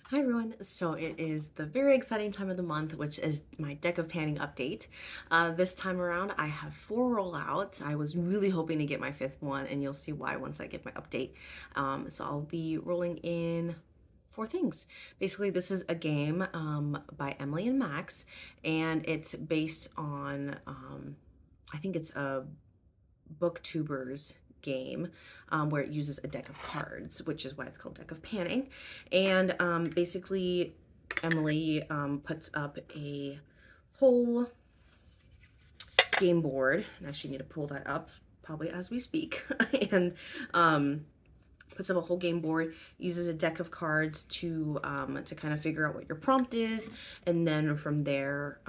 Hi everyone. So it is the very exciting time of the month, which is my deck of panning update. This time around, I have four rollouts. I was really hoping to get my fifth one, and you'll see why once I get my update. So I'll be rolling in four things. Basically, this is a game by Emily and Max, and it's based on, I think it's a booktubers game where it uses a deck of cards, which is why it's called deck of panning. And basically, Emily puts up a whole game board. And I actually need to pull that up probably as we speak. And puts up a whole game board, uses a deck of cards to kind of figure out what your prompt is, and then from there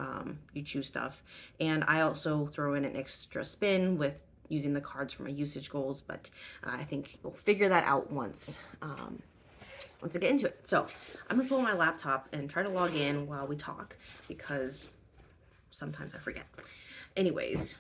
you choose stuff. And I also throw in an extra spin with using the cards for my usage goals, but I think we'll figure that out once I get into it. So I'm gonna pull my laptop and try to log in while we talk because sometimes I forget. Anyways,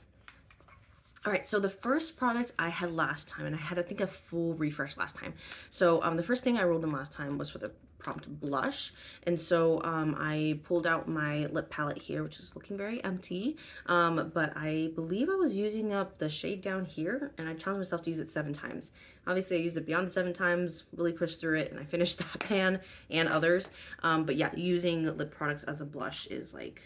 all right, so the first product I had last time, and I had, I think, a full refresh last time. So the first thing I rolled in last time was for the prompt blush. And so I pulled out my lip palette here, which is looking very empty. But I believe I was using up the shade down here, and I challenged myself to use it 7 times. Obviously, I used it beyond the 7 times, really pushed through it, and I finished that pan and others. But yeah, using lip products as a blush is like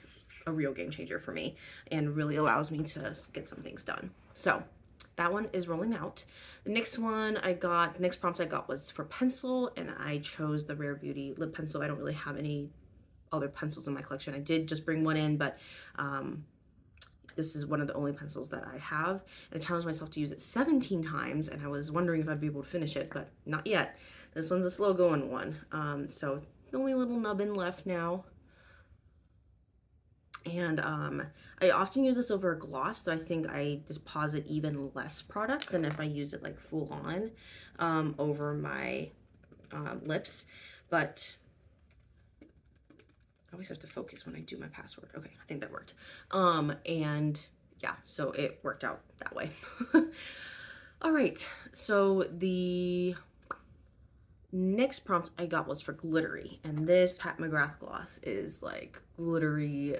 a real game changer for me and really allows me to get some things done. So that one is rolling out. The next one I got, next prompt I got was for pencil, and I chose the Rare Beauty lip pencil. I don't really have any other pencils in my collection. I did just bring one in, but this is one of the only pencils that I have. And I challenged myself to use it 17 times, and I was wondering if I'd be able to finish it, but not yet. This one's a slow going one. So the only little nubbin left now. And I often use this over a gloss, so I think I deposit even less product than if I use it like full on over my lips. But I always have to focus when I do my password. Okay, I think that worked. And yeah, so it worked out that way. All right, so the next prompt I got was for glittery, and this Pat McGrath gloss is like glittery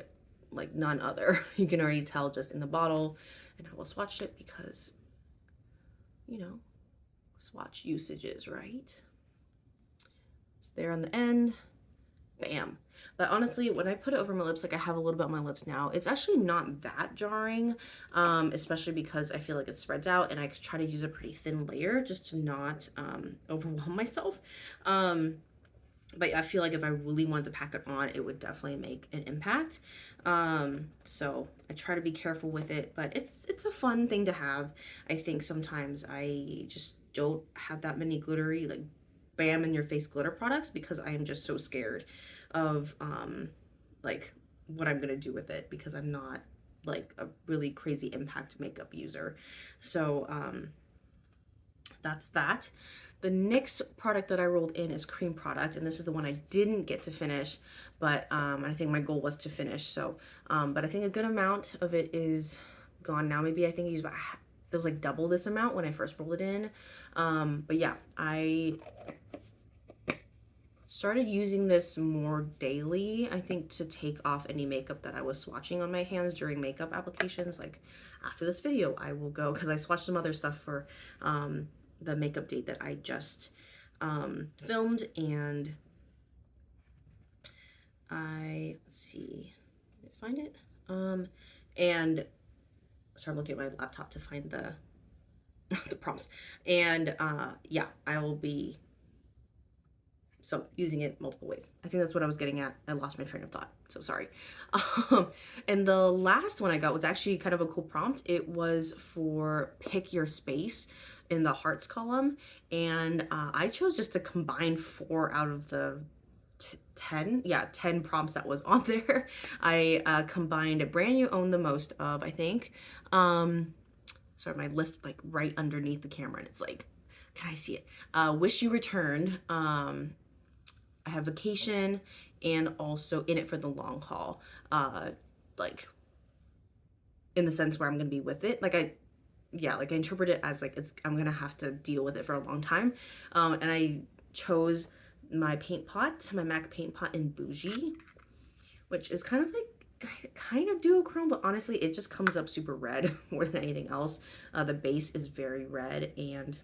like none other. You can already tell just in the bottle, and I will swatch it because, you know, swatch usages, right? It's there on the end, bam. But honestly, when I put it over my lips, like I have a little bit on my lips now, it's actually not that jarring, especially because I feel like it spreads out, and I try to use a pretty thin layer just to not overwhelm myself. But I feel like if I really wanted to pack it on, it would definitely make an impact. So I try to be careful with it, but it's a fun thing to have. I think sometimes I just don't have that many glittery, like bam in your face glitter products because I am just so scared of like what I'm gonna do with it because I'm not like a really crazy impact makeup user. So that's that. The next product that I rolled in is cream product, and this is the one I didn't get to finish, but I think my goal was to finish. So, but I think a good amount of it is gone now. Maybe I think I used about it was like double this amount when I first rolled it in. But yeah, I started using this more daily, I think, to take off any makeup that I was swatching on my hands during makeup applications. Like after this video, I will go, because I swatched some other stuff for the makeup date that I just filmed, and let's see, did I find it? And sorry, I'm looking at my laptop to find the the prompts. And yeah, I will be using it multiple ways. I think that's what I was getting at. I lost my train of thought, so sorry. Um, and the last one I got was actually kind of a cool prompt. It was for pick your space in the hearts column, and I chose just to combine 4 out of the 10 prompts that was on there. I combined brand you own the most of, I think. Sorry, my list like right underneath the camera, and it's like, can I see it? Wish you returned. I have vacation, and also in it for the long haul. Like in the sense where I'm gonna be with it. Like I interpret it as like I'm gonna have to deal with it for a long time. And I chose my paint pot, my MAC paint pot in Bougie, which is kind of like kind of duochrome, but honestly it just comes up super red more than anything else. The base is very red, and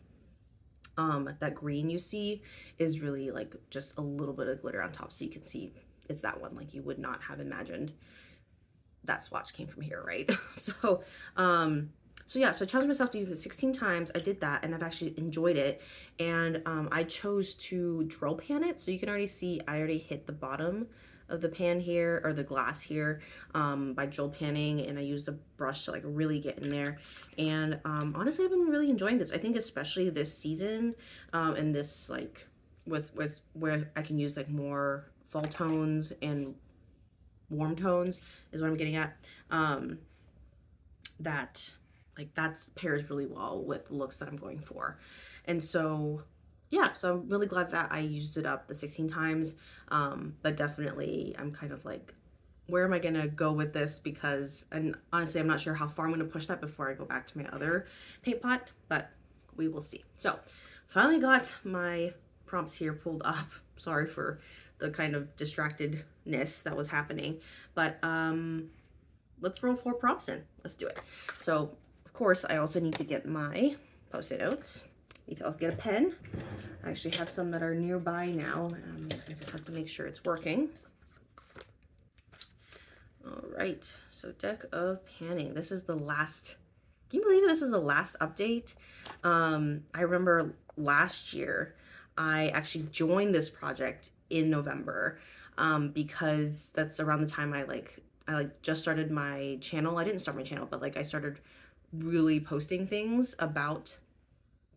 that green you see is really like just a little bit of glitter on top, so you can see it's that one. Like, you would not have imagined that swatch came from here, right? Um so yeah, so I challenged myself to use it 16 times. I did that and I've actually enjoyed it. And I chose to drill pan it. So you can already see I already hit the bottom of the pan here, or the glass here, by drill panning, and I used a brush to like really get in there. And honestly, I've been really enjoying this. I think especially this season, and this like with where I can use like more fall tones and warm tones is what I'm getting at. That like that's pairs really well with the looks that I'm going for. And so yeah, so I'm really glad that I used it up the 16 times. But definitely I'm kind of like, where am I gonna go with this? Because, and honestly, I'm not sure how far I'm gonna push that before I go back to my other paint pot, but we will see. So finally got my prompts here pulled up. Sorry for the kind of distractedness that was happening, but let's roll 4 prompts in. Let's do it. So of course I also need to get my Post-it notes. Need to also get a pen. I actually have some that are nearby now. I just have to make sure it's working. All right, so deck of panning. This is the last, can you believe this is the last update? I remember last year, I actually joined this project in November, because that's around the time I just started my channel. I didn't start my channel, but like I started really posting things about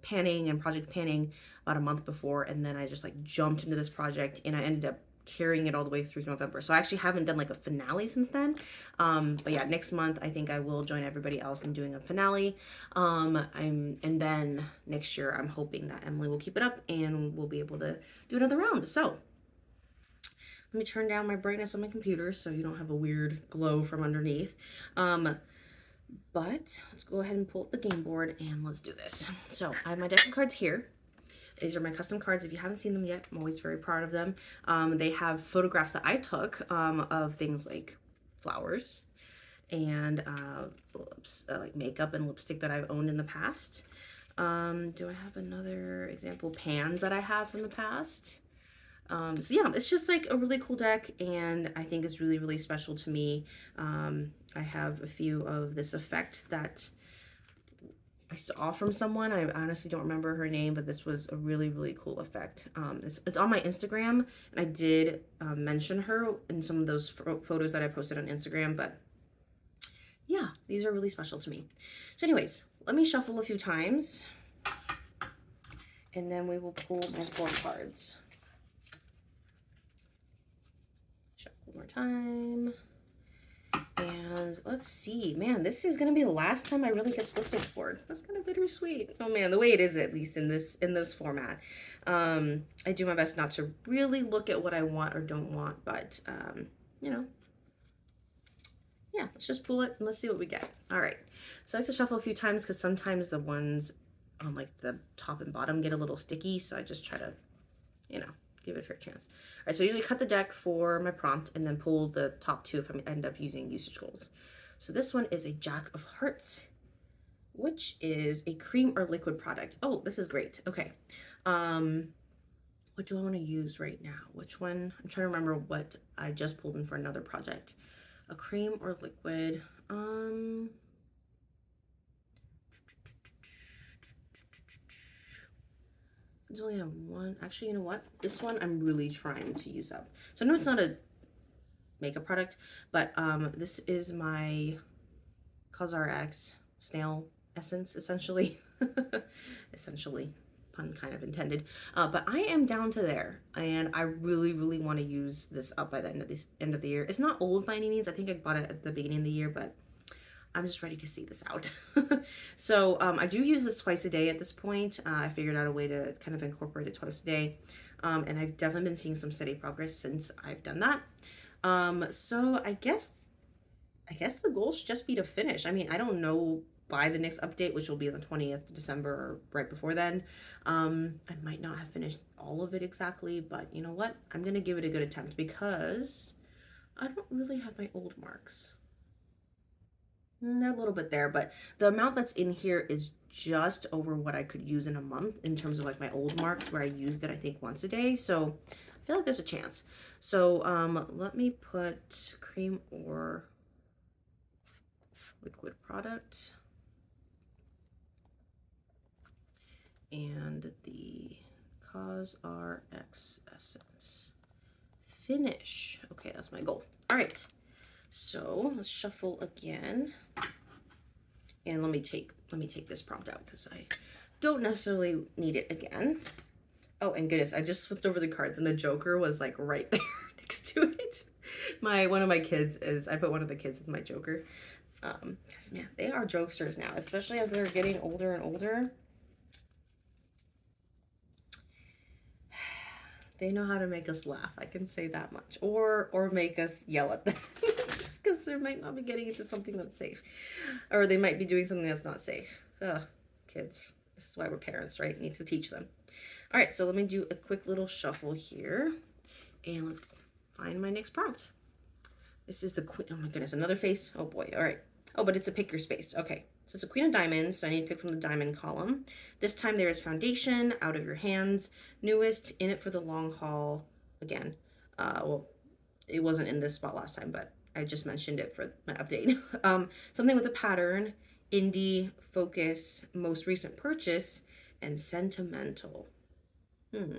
panning and project panning about a month before, and then I just like jumped into this project and I ended up carrying it all the way through November. So I actually haven't done like a finale since then. But yeah, next month I think I will join everybody else in doing a finale. And then next year I'm hoping that Emily will keep it up and we'll be able to do another round. So let me turn down my brightness on my computer so you don't have a weird glow from underneath. But let's go ahead and pull up the game board and let's do this. So I have my deck of cards here. These are my custom cards. If you haven't seen them yet, I'm always very proud of them. They have photographs that I took of things like flowers and like makeup and lipstick that I've owned in the past. Do I have another example? Pans that I have from the past. So yeah, it's just like a really cool deck, and I think it's really, really special to me. I have a few of this effect that I saw from someone. I honestly don't remember her name, but this was a really, really cool effect. It's on my Instagram, and I did mention her in some of those photos that I posted on Instagram, but yeah, these are really special to me. So anyways, let me shuffle a few times, and then we will pull my 4 cards. Shuffle one more time. And let's see, man, this is gonna be the last time I really get lifted forward. That's kind of bittersweet. Oh man, the way it is, at least in this format. I do my best not to really look at what I want or don't want, but you know, yeah, let's just pull it and let's see what we get. All right, so I have to shuffle a few times because sometimes the ones on like the top and bottom get a little sticky, so I just try to, you know, give it a fair chance. All right, so I usually cut the deck for my prompt and then pull the top 2 if I end up using usage goals. So this one is a Jack of Hearts, which is a cream or liquid product. Oh, this is great. Okay. What do I want to use right now? Which one? I'm trying to remember what I just pulled in for another project. A cream or liquid. It's only have one. Actually, you know what? This one I'm really trying to use up. So I know it's not a makeup product, but this is my CosRX snail essence, essentially. Essentially, pun kind of intended. But I am down to there, and I really, really want to use this up by the end of the year. It's not old by any means. I think I bought it at the beginning of the year, but I'm just ready to see this out. So I do use this twice a day at this point. I figured out a way to kind of incorporate it twice a day. And I've definitely been seeing some steady progress since I've done that. So I guess the goal should just be to finish. I mean, I don't know by the next update, which will be on the 20th of December or right before then. I might not have finished all of it exactly, but you know what? I'm gonna give it a good attempt because I don't really have my old marks. They're a little bit there, but the amount that's in here is just over what I could use in a month in terms of like my old marks where I used it, I think, once a day. So I feel like there's a chance. So let me put cream or liquid product and the Cause RX Essence. Finish. Okay, that's my goal. All right. So let's shuffle again. And let me take this prompt out because I don't necessarily need it again. Oh, and goodness, I just flipped over the cards and the Joker was like right there next to it. One of my kids is, I put one of the kids as my Joker. Because man, they are jokesters now, especially as they're getting older and older. They know how to make us laugh, I can say that much. Or make us yell at them. Just because they might not be getting into something that's safe. Or they might be doing something that's not safe. Ugh, kids. This is why we're parents, right? Need to teach them. All right, so let me do a quick little shuffle here. And let's find my next prompt. This is the queen. Oh my goodness, another face. Oh boy. All right. Oh, but it's a pick your space. Okay. So it's a queen of diamonds. So I need to pick from the diamond column. This time there is foundation, out of your hands, newest, in it for the long haul. Again, well, it wasn't in this spot last time, but I just mentioned it for my update. Something with a pattern, indie, focus, most recent purchase, and sentimental. This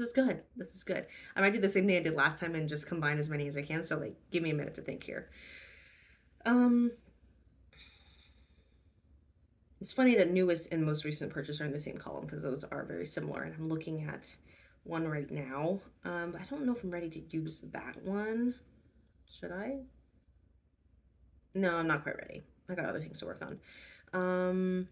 is good. This is good. I might do the same thing I did last time and just combine as many as I can. So like, give me a minute to think here. It's funny that newest and most recent purchase are in the same column because those are very similar. And I'm looking at one right now. I don't know if I'm ready to use that one. Should I? No, I'm not quite ready. I got other things to work on.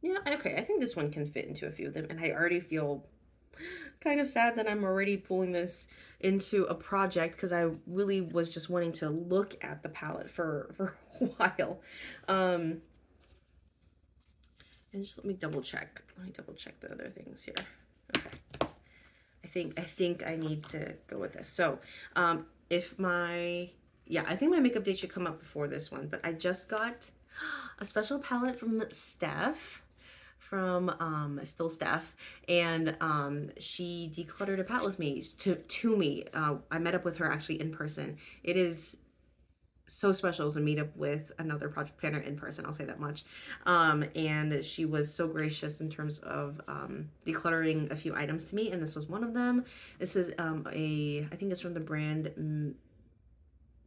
Yeah, okay. I think this one can fit into a few of them. And I already feel kind of sad that I'm already pulling this into a project because I really was just wanting to look at the palette for a while. And just let me double check. Let me double check the other things here. Okay. I think I need to go with this. So, if my yeah, I think my makeup date should come up before this one, but I just got a special palette from Steph from still Steph, and she decluttered a palette with me to me. I met up with her actually in person. It is so special to meet up with another project planner in person, I'll say that much. And she was so gracious in terms of decluttering a few items to me, and this was one of them. This is I think it's from the brand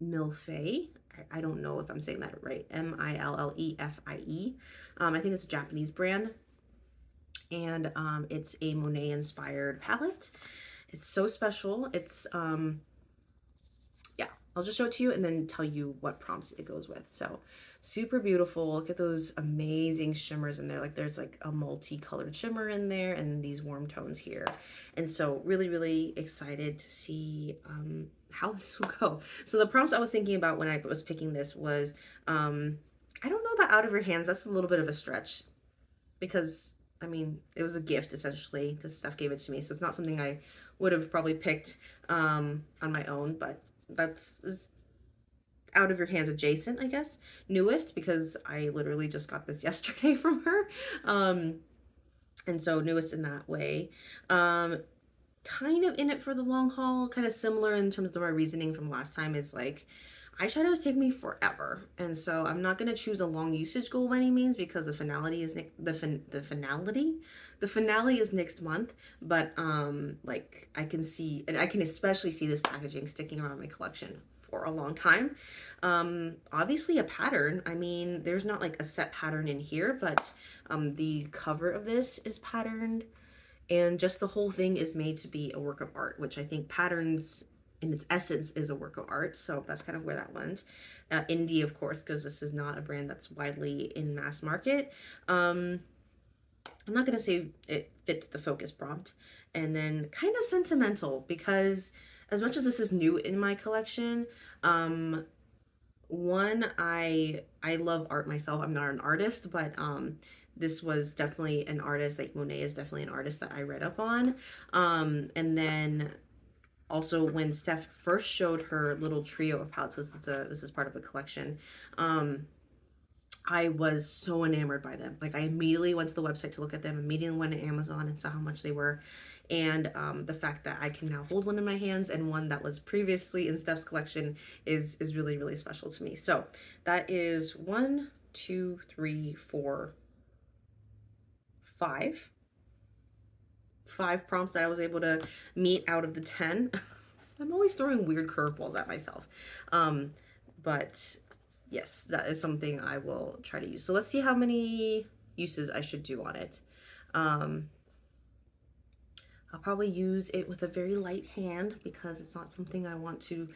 Milfei. I don't know if I'm saying that right. Millefie. I think it's a Japanese brand, and it's a Monet inspired palette. It's so special. It's yeah, I'll just show it to you and then tell you what prompts it goes with. So super beautiful. Look at those amazing shimmers in there. Like there's like a multicolored shimmer in there and these warm tones here. And so really, really excited to see how this will go. So the prompts I was thinking about when I was picking this was, I don't know about out of your hands. That's a little bit of a stretch because I mean, it was a gift essentially because Steph gave it to me. So it's not something I would have probably picked on my own, but that's is out of your hands adjacent, I guess. Newest because I literally just got this yesterday from her. And so newest in that way. Kind of in it for the long haul, kind of similar in terms of my reasoning from last time is like eyeshadows take me forever, and so I'm not going to choose a long usage goal by any means because the finality is the finale is next month. But like I can see, and I can especially see this packaging sticking around my collection for a long time. Obviously a pattern. I mean, there's not like a set pattern in here, but the cover of this is patterned, and just the whole thing is made to be a work of art, which I think patterns in its essence is a work of art. So that's kind of where that went. Indie, of course, because this is not a brand that's widely in mass market. I'm not going to say it fits the focus prompt. And then kind of sentimental because as much as this is new in my collection, um, one, I love art myself. I'm not an artist, but this was definitely an artist. Like Monet is definitely an artist that I read up on. And then also when Steph first showed her little trio of palettes, this is part of a collection. Um, I was so enamored by them. Like I immediately went to the website to look at them, immediately went to Amazon and saw how much they were. And the fact that I can now hold one in my hands and one that was previously in Steph's collection is really, really special to me. So that is one, two, three, four, five. Five prompts that I was able to meet out of the 10. I'm always throwing weird curveballs at myself. Um, but yes, that is something I will try to use. So let's see how many uses I should do on it. Um, I'll probably use it with a very light hand because it's not something don't want to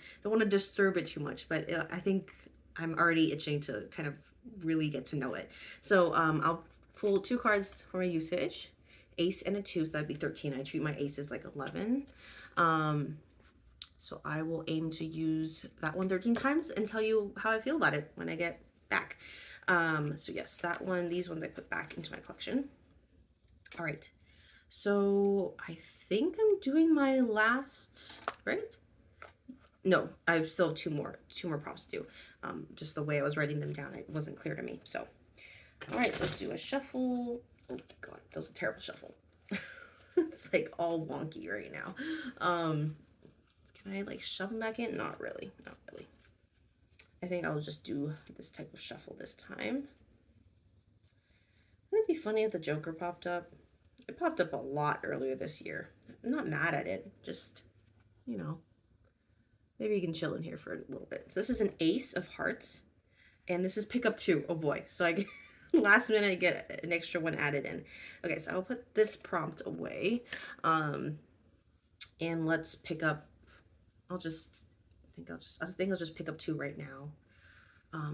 disturb it too much, but I think I'm already itching to kind of really get to know it. So I'll pull 2 cards for my usage, ace and a 2, so that'd be 13. I treat my aces like 11. So I will aim to use that one 13 times and tell you how I feel about it when I get back. So yes, that one, these ones I put back into my collection. All right. So I think I'm doing my last, right? No, I still have two more prompts to do. Just the way I was writing them down, it wasn't clear to me. So, all right, let's do a shuffle. Oh God, that was a terrible shuffle. It's like all wonky right now. Can I like shove them back in? Not really, not really. I think I'll just do this type of shuffle this time. Wouldn't it be funny if the Joker popped up? It popped up a lot earlier this year. I'm not mad at it, just, you know, maybe you can chill in here for a little bit. So this is an ace of hearts, and this is pickup 2. Oh boy, so I get, last minute I get an extra one added in. Okay, so I'll put this prompt away, and let's pick up, I think I'll just pick up 2 right now.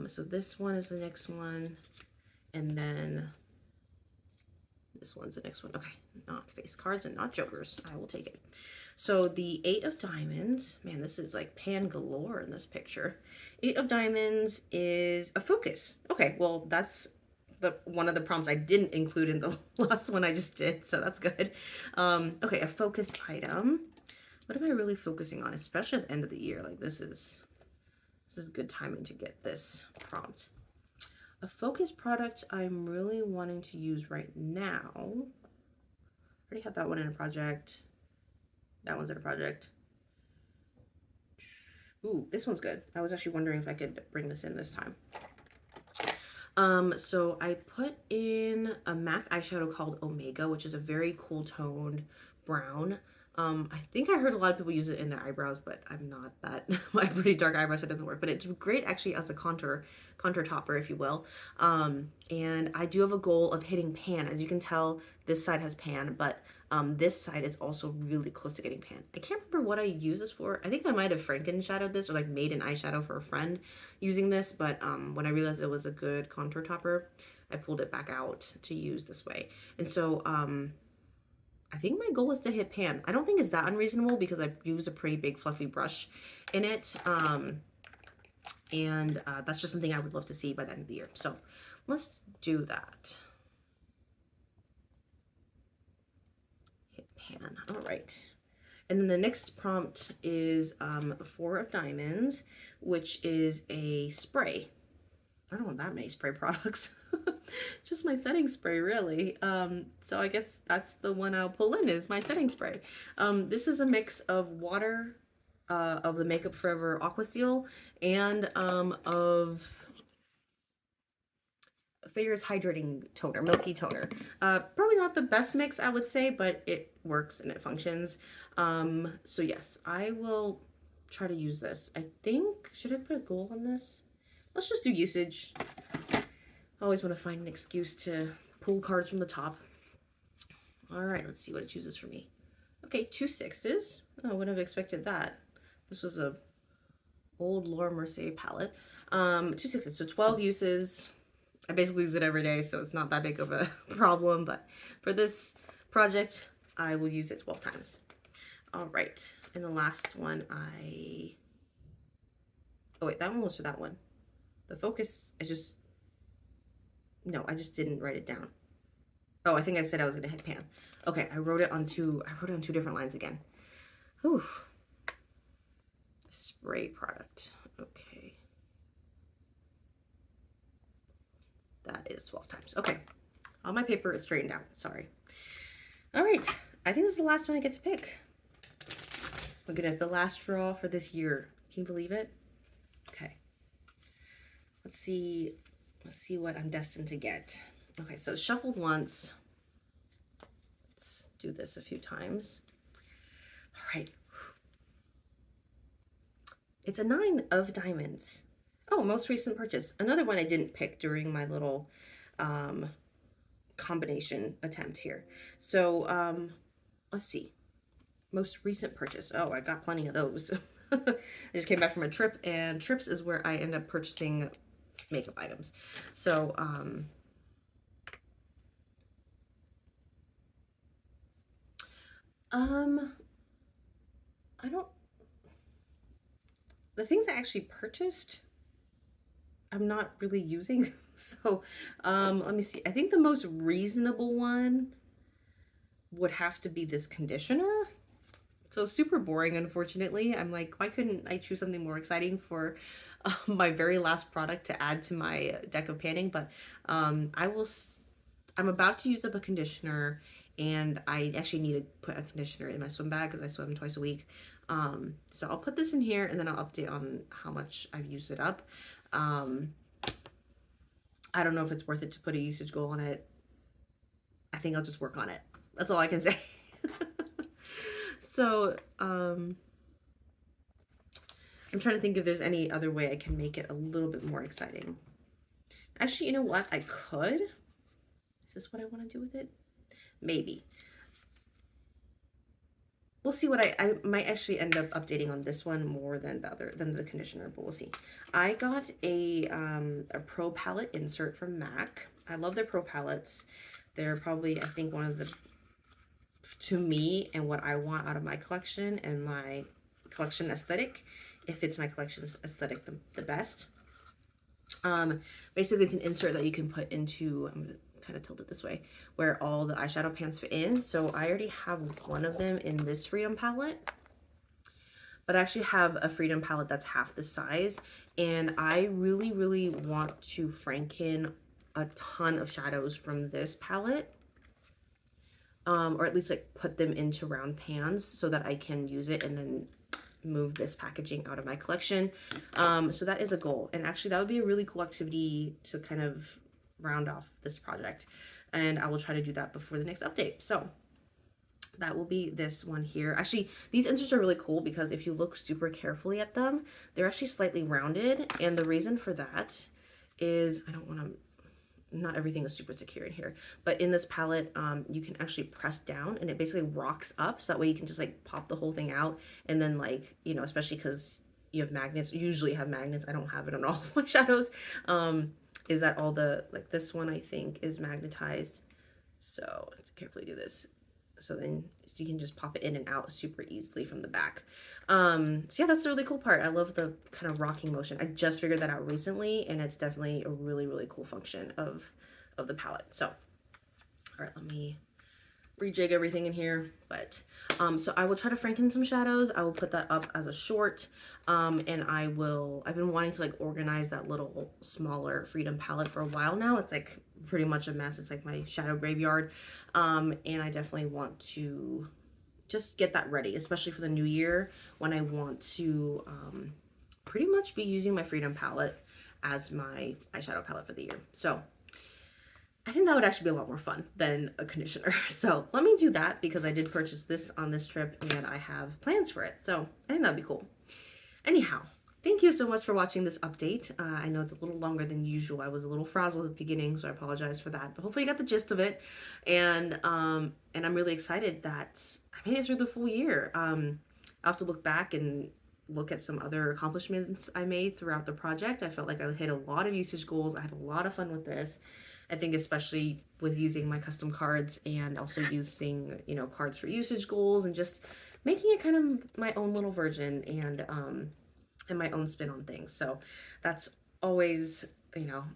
So this one is the next one, and then this one's the next one. Okay, not face cards and not jokers. I will take it. So the 8 of diamonds, man, this is like pan galore in this picture. 8 of diamonds is a focus. Okay, well, that's one of the prompts I didn't include in the last one I just did, so that's good. Okay, a focus item. What am I really focusing on, especially at the end of the year? Like this is good timing to get this prompt. A focus product I'm really wanting to use right now. I already have that one in a project. That one's in a project. Ooh, this one's good. I was actually wondering if I could bring this in this time. So I put in a MAC eyeshadow called Omega, which is a very cool toned brown. I think I heard a lot of people use it in their eyebrows, but I'm not that, I have pretty dark eyebrows, so it doesn't work, but it's great actually as a contour topper, if you will. And I do have a goal of hitting pan. As you can tell, this side has pan, but this side is also really close to getting pan. I can't remember what I use this for. I think I might have Franken shadowed this or like made an eyeshadow for a friend using this, but when I realized it was a good contour topper, I pulled it back out to use this way. And so I think my goal is to hit pan. I don't think it's that unreasonable because I use a pretty big fluffy brush in it. And that's just something I would love to see by the end of the year. So let's do that. Hit pan. All right. And then the next prompt is 4 of diamonds, which is a spray. I don't want that many spray products. Just my setting spray, really. So I guess that's the one I'll pull in is my setting spray. This is a mix of water, of the Makeup Forever Aqua Seal, and of Thayer's hydrating toner, milky toner. Probably not the best mix, I would say, but it works and it functions. So yes, I will try to use this. I think, should I put a goal on this? Let's just do usage. I always want to find an excuse to pull cards from the top. All right, let's see what it chooses for me. Okay, 2 6s. Oh, I wouldn't have expected that. This was a old Laura Mercier palette. 2 6s, so 12 uses. I basically use it every day, so it's not that big of a problem, but for this project, I will use it 12 times. All right. And the last one oh wait, that one was for that one. The focus, no, I just didn't write it down. Oh, I think I said I was gonna hit pan. Okay, I wrote it on two different lines again. Whew. Spray product. Okay. That is 12 times. Okay. All my paper is straightened out. Sorry. All right. I think this is the last one I get to pick. My goodness, the last draw for this year. Can you believe it? Okay. Let's see what I'm destined to get. Okay, so it's shuffled once. Let's do this a few times. All right. It's a 9 of diamonds. Oh, most recent purchase. Another one I didn't pick during my little combination attempt here. So let's see. Most recent purchase. Oh, I got plenty of those. I just came back from a trip, and trips is where I end up purchasing makeup items. So I don't, the things I actually purchased, I'm not really using. So let me see. I think the most reasonable one would have to be this conditioner. So super boring, unfortunately. I'm like, why couldn't I choose something more exciting for my very last product to add to my deck of panning? But I'm about to use up a conditioner, and I actually need to put a conditioner in my swim bag because I swim twice a week. So I'll put this in here, and then I'll update on how much I've used it up. I don't know if it's worth it to put a usage goal on it. I think I'll just work on it. That's all I can say. So, I'm trying to think if there's any other way I can make it a little bit more exciting. Actually, you know what? I could. Is this what I want to do with it? Maybe. We'll see what I might actually end up updating on this one more than the conditioner, but we'll see. I got a Pro palette insert from MAC. I love their Pro palettes. They're probably, I think, one of the, to me and what I want out of my collection and my collection aesthetic, it fits my collection aesthetic the best. Basically it's an insert that you can put into, I'm gonna kind of tilt it this way, where all the eyeshadow pans fit in. So I already have one of them in this Freedom palette, but I actually have a Freedom palette that's half the size, and I really want to Franken a ton of shadows from this palette, or at least like put them into round pans so that I can use it and then move this packaging out of my collection. So that is a goal, and actually that would be a really cool activity to kind of round off this project, and I will try to do that before the next update. So that will be this one here. Actually, these inserts are really cool because if you look super carefully at them, they're actually slightly rounded, and the reason for that is, I don't want to, not everything is super secure in here, but in this palette, you can actually press down and it basically rocks up, so that way you can just like pop the whole thing out, and then, like, you know, especially because you have magnets, usually have magnets, I don't have it on all of my shadows, is that all the, like this one I think is magnetized, so I have to carefully do this, so then you can just pop it in and out super easily from the back. So yeah, that's the really cool part. I love the kind of rocking motion. I just figured that out recently, and it's definitely a really cool function of the palette. So, all right, let me rejig everything in here. But so I will try to Franken some shadows. I will put that up as a short, and I've been wanting to like organize that little smaller Freedom palette for a while now. It's like pretty much a mess. It's like my shadow graveyard, and I definitely want to just get that ready, especially for the new year, when I want to pretty much be using my Freedom palette as my eyeshadow palette for the year. So I think that would actually be a lot more fun than a conditioner. So let me do that because I did purchase this on this trip and I have plans for it. So I think that'd be cool. Anyhow, thank you so much for watching this update. I know it's a little longer than usual. I was a little frazzled at the beginning, so I apologize for that. But hopefully you got the gist of it. And I'm really excited that I made it through the full year. I'll have to look back and look at some other accomplishments I made throughout the project. I felt like I hit a lot of usage goals. I had a lot of fun with this. I think especially with using my custom cards and also using, cards for usage goals and just making it kind of my own little version and my own spin on things. So that's always,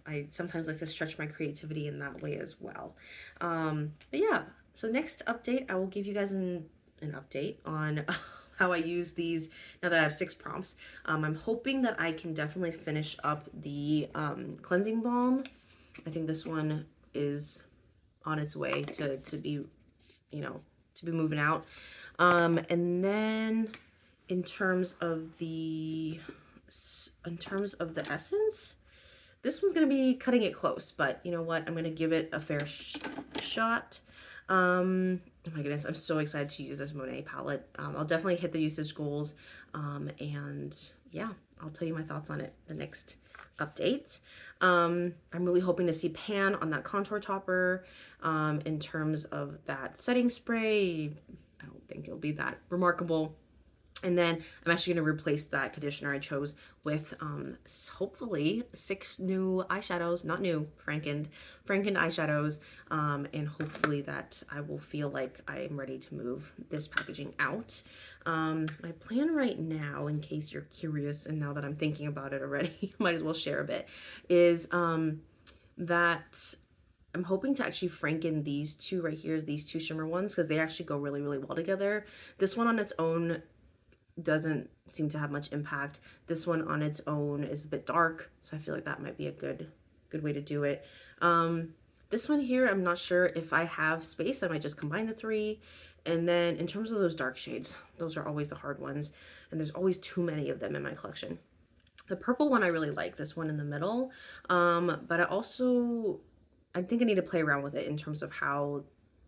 I sometimes like to stretch my creativity in that way as well. But yeah, so next update, I will give you guys an update on how I use these now that I have 6 prompts. I'm hoping that I can definitely finish up the cleansing balm. I think this one is on its way to be, to be moving out. And then in terms of the essence, this one's going to be cutting it close, but you know what? I'm going to give it a fair shot. Oh my goodness, I'm so excited to use this Monet palette. I'll definitely hit the usage goals. And yeah, I'll tell you my thoughts on it the next update. I'm really hoping to see pan on that contour topper. In terms of that setting spray, I don't think it'll be that remarkable. And then I'm actually going to replace that conditioner I chose with hopefully 6 new eyeshadows, not new, Frankened eyeshadows. And hopefully that I will feel like I am ready to move this packaging out. My plan right now, in case you're curious, and now that I'm thinking about it already, might as well share a bit, is that I'm hoping to actually Franken these two right here, these two shimmer ones, because they actually go really, really well together. This one on its own doesn't seem to have much impact. This one on its own is a bit dark, so I feel like that might be a good way to do it. This one here, I'm not sure if I have space. I might just combine the 3. And then in terms of those dark shades, those are always the hard ones, and there's always too many of them in my collection. The purple one I really like, this one in the middle, but I think I need to play around with it in terms of how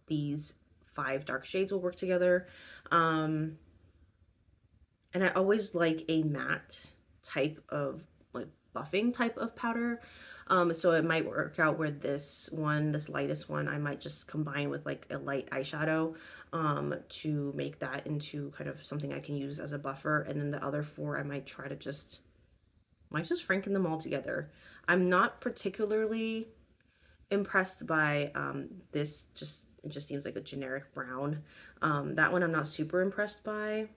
these 5 dark shades will work together. And I always like a matte type of like buffing type of powder. So it might work out where this lightest one, I might just combine with like a light eyeshadow to make that into kind of something I can use as a buffer. And then the other 4, I might try to just franken them all together. I'm not particularly impressed by this, it just seems like a generic brown. That one I'm not super impressed by.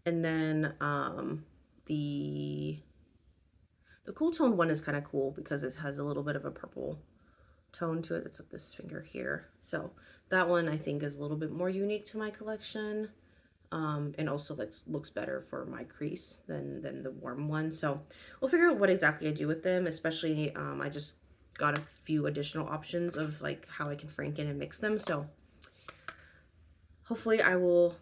And then the cool tone one is kind of cool because it has a little bit of a purple tone to it. It's like this finger here. So that one I think is a little bit more unique to my collection. And also looks better for my crease than the warm one. So we'll figure out what exactly I do with them, especially I just got a few additional options of like how I can franken and mix them. So hopefully I will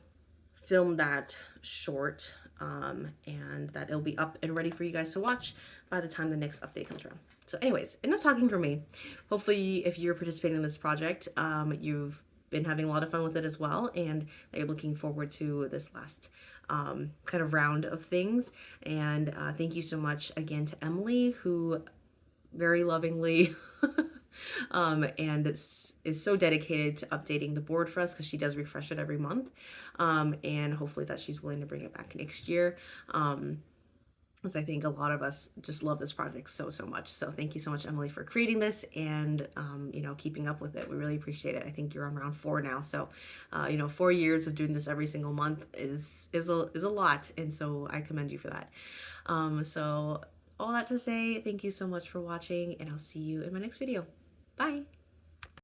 film that short and that it'll be up and ready for you guys to watch by the time the next update comes around. So anyways, enough talking for me. Hopefully if you're participating in this project, you've been having a lot of fun with it as well, and that you're looking forward to this last kind of round of things. And thank you so much again to Emily, who very lovingly and is so dedicated to updating the board for us, because she does refresh it every month, and hopefully that she's willing to bring it back next year, because I think a lot of us just love this project so much. So thank you so much, Emily, for creating this and keeping up with it. We really appreciate it. I think you're on round 4 now, so 4 years of doing this every single month is a lot, and so I commend you for that. So all that to say, thank you so much for watching, and I'll see you in my next video. Bye!